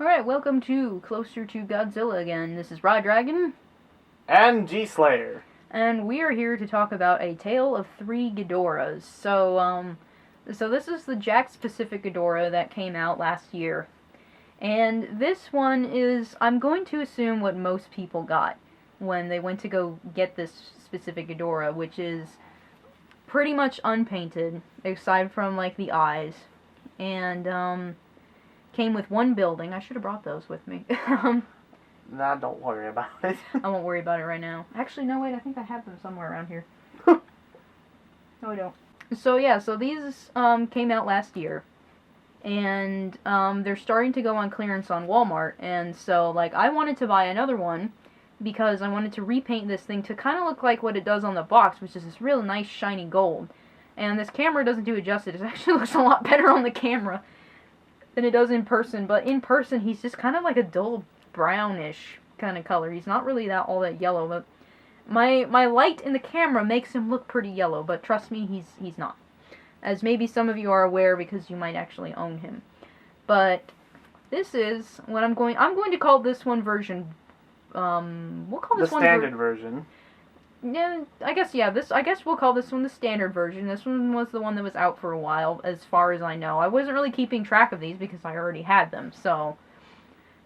Alright, welcome to Closer to Godzilla again. This is Rod Dragon. And G-Slayer. And we are here to talk about A Tale of Three Ghidorahs. So this is the Jakks Pacific Ghidorah that came out last year. And this one is, I'm going to assume, what most people got when they went to go get this specific Ghidorah, which is pretty much unpainted, aside from, like, the eyes. And, came with one building. I should have brought those with me. Nah, don't worry about it. I won't worry about it right now. Actually, no, wait, I think I have them somewhere around here. No, I don't. So, yeah, so these came out last year. And they're starting to go on clearance on Walmart. And so, like, I wanted to buy another one because I wanted to repaint this thing to kind of look like what it does on the box, which is this real nice shiny gold. And this camera doesn't do it justice. It actually looks a lot better on the camera than it does in person, but in person he's just kind of like a dull brownish kind of color. He's not really all that yellow, but my light in the camera makes him look pretty yellow, but trust me, he's not. As maybe some of you are aware because you might actually own him. But this is what I'm going to call this one version, we'll call this the one standard version. Yeah, I guess we'll call this one the standard version. This one was the one that was out for a while, as far as I know. I wasn't really keeping track of these because I already had them, so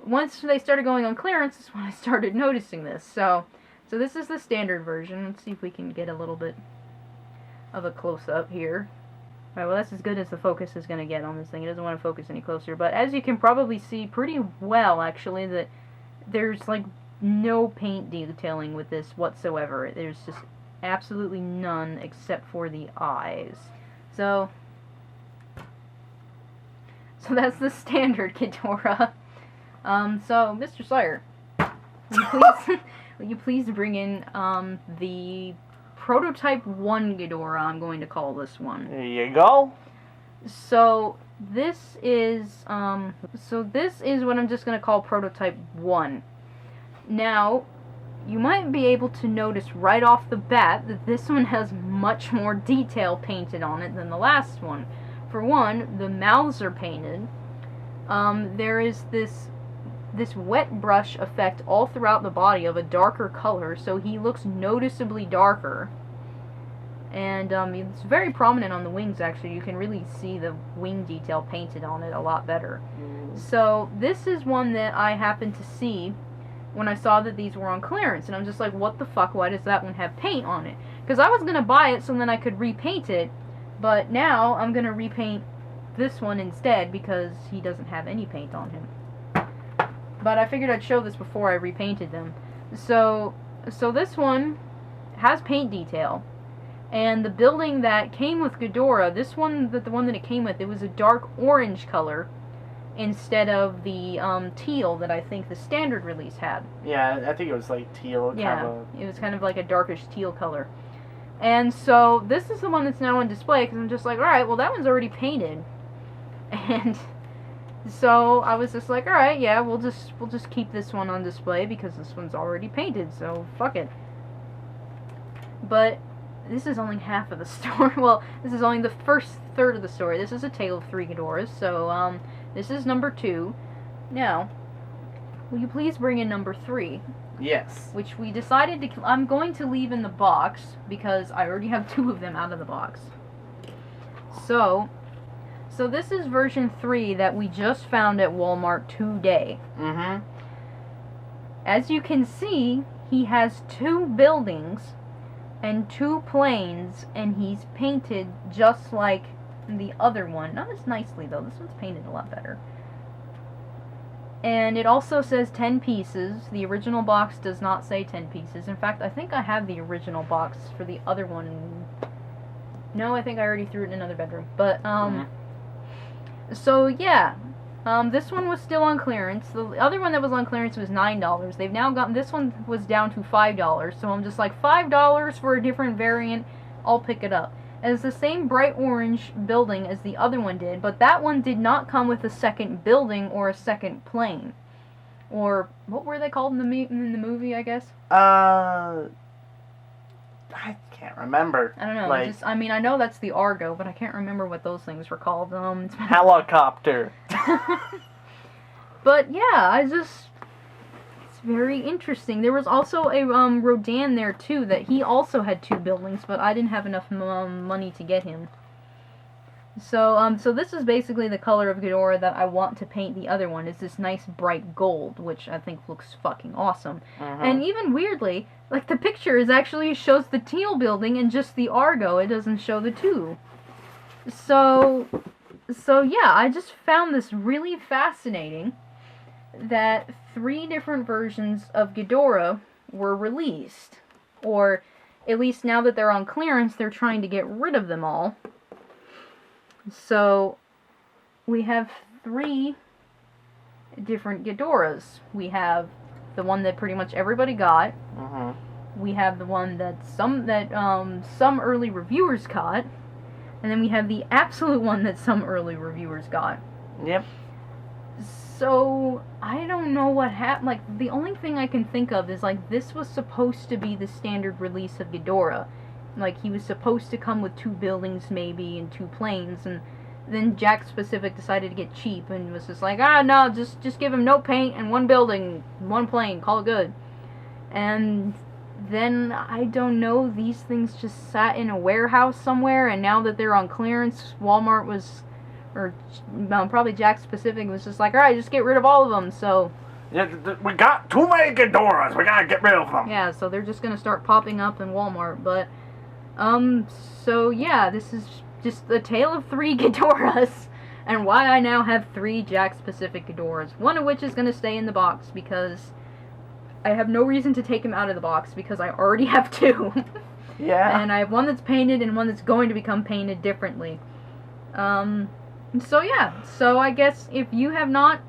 once they started going on clearance is when I started noticing this. So this is the standard version. Let's see if we can get a little bit of a close-up here. Alright, well, that's as good as the focus is going to get on this thing. It doesn't want to focus any closer, but as you can probably see pretty well, actually, that there's, like, no paint detailing with this whatsoever. There's just absolutely none except for the eyes. So that's the standard Ghidorah. So, Mr. Slayer, will you please bring in the Prototype 1 Ghidorah, I'm going to call this one. There you go. So this is what I'm just going to call Prototype 1. Now, you might be able to notice right off the bat that this one has much more detail painted on it than the last one. For one, the mouths are painted. There is this wet brush effect all throughout the body of a darker color, so he looks noticeably darker. And it's very prominent on the wings, actually. You can really see the wing detail painted on it a lot better. So this is one that I happened to see when I saw that these were on clearance, and I'm just like, what the fuck, why does that one have paint on it? Because I was going to buy it so then I could repaint it, but now I'm going to repaint this one instead because he doesn't have any paint on him. But I figured I'd show this before I repainted them. So this one has paint detail, and the building that came with Ghidorah, the one that it came with, it was a dark orange color, instead of the teal that I think the standard release had. Yeah, I think it was like teal. Yeah, it was kind of like a darkish teal color. And so this is the one that's now on display because I'm just like, alright, well that one's already painted. And so I was just like, alright, yeah, we'll just keep this one on display because this one's already painted, so fuck it. But this is only half of the story. Well, this is only the first third of the story. This is A Tale of Three Ghidorahs, so this is number 2. Now, will you please bring in number 3? Yes. Which we decided I'm going to leave in the box because I already have 2 of them out of the box. So this is version 3 that we just found at Walmart today. Mm-hmm. As you can see, he has 2 buildings and 2 planes, and he's painted just like the other one. Not as nicely, though. This one's painted a lot better. And it also says 10 pieces. The original box does not say 10 pieces. In fact, I think I have the original box for the other one. No, I think I already threw it in another bedroom. But, so, yeah. This one was still on clearance. The other one that was on clearance was $9. They've now gotten... This one was down to $5. So I'm just like, $5 for a different variant, I'll pick it up. And it's the same bright orange building as the other one did, but that one did not come with a second building or a second plane. Or, what were they called in the movie, I guess? I can't remember. I don't know. I know that's the Argo, but I can't remember what those things were called. Helicopter. But yeah, it's very interesting. There was also a Rodan there too, that he also had 2 buildings, but I didn't have enough money to get him. So this is basically the color of Ghidorah that I want to paint the other one. Is this nice bright gold, which I think looks fucking awesome. And even weirdly, like the picture is actually shows the teal building and just the Argo. It doesn't show the 2. So yeah, I just found this really fascinating that 3 different versions of Ghidorah were released. Or at least now that they're on clearance, they're trying to get rid of them all. So we have 3 different Ghidorahs. We have the one that pretty much everybody got. We have the one that some early reviewers got. And then we have the absolute one that some early reviewers got. Yep. So, I don't know what happened. Like, the only thing I can think of is, like, this was supposed to be the standard release of Ghidorah. Like, he was supposed to come with 2 buildings, maybe, and 2 planes, and then Jakks Pacific decided to get cheap, and was just like, no, just give him no paint, and 1 building, 1 plane, call it good. And then, I don't know, these things just sat in a warehouse somewhere, and now that they're on clearance, Walmart was... or probably Jakks Pacific was just like, alright, just get rid of all of them, so... Yeah, we got too many Ghidorahs, we gotta get rid of them. Yeah, so they're just gonna start popping up in Walmart, but... so yeah, this is just the tale of 3 Ghidorahs, and why I now have 3 Jakks Pacific Ghidorahs, one of which is gonna stay in the box, because I have no reason to take him out of the box, because I already have 2. Yeah. And I have one that's painted, and one that's going to become painted differently. So yeah, so I guess if you have not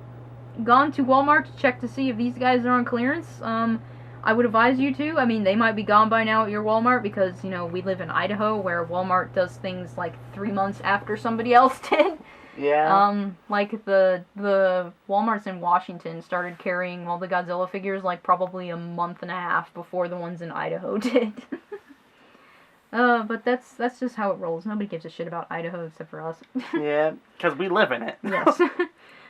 gone to Walmart to check to see if these guys are on clearance, I would advise you to. I mean, they might be gone by now at your Walmart because, you know, we live in Idaho where Walmart does things like 3 months after somebody else did. Yeah. Like the Walmarts in Washington started carrying all the Godzilla figures like probably a month and a half before the ones in Idaho did. But that's just how it rolls. Nobody gives a shit about Idaho except for us. Yeah, because we live in it. Yes.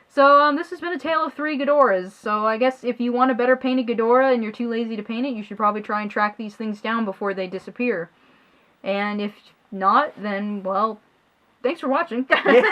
So, this has been a tale of 3 Ghidorahs. So, I guess if you want a better painted Ghidorah and you're too lazy to paint it, you should probably try and track these things down before they disappear. And if not, then, well, thanks for watching. Yeah.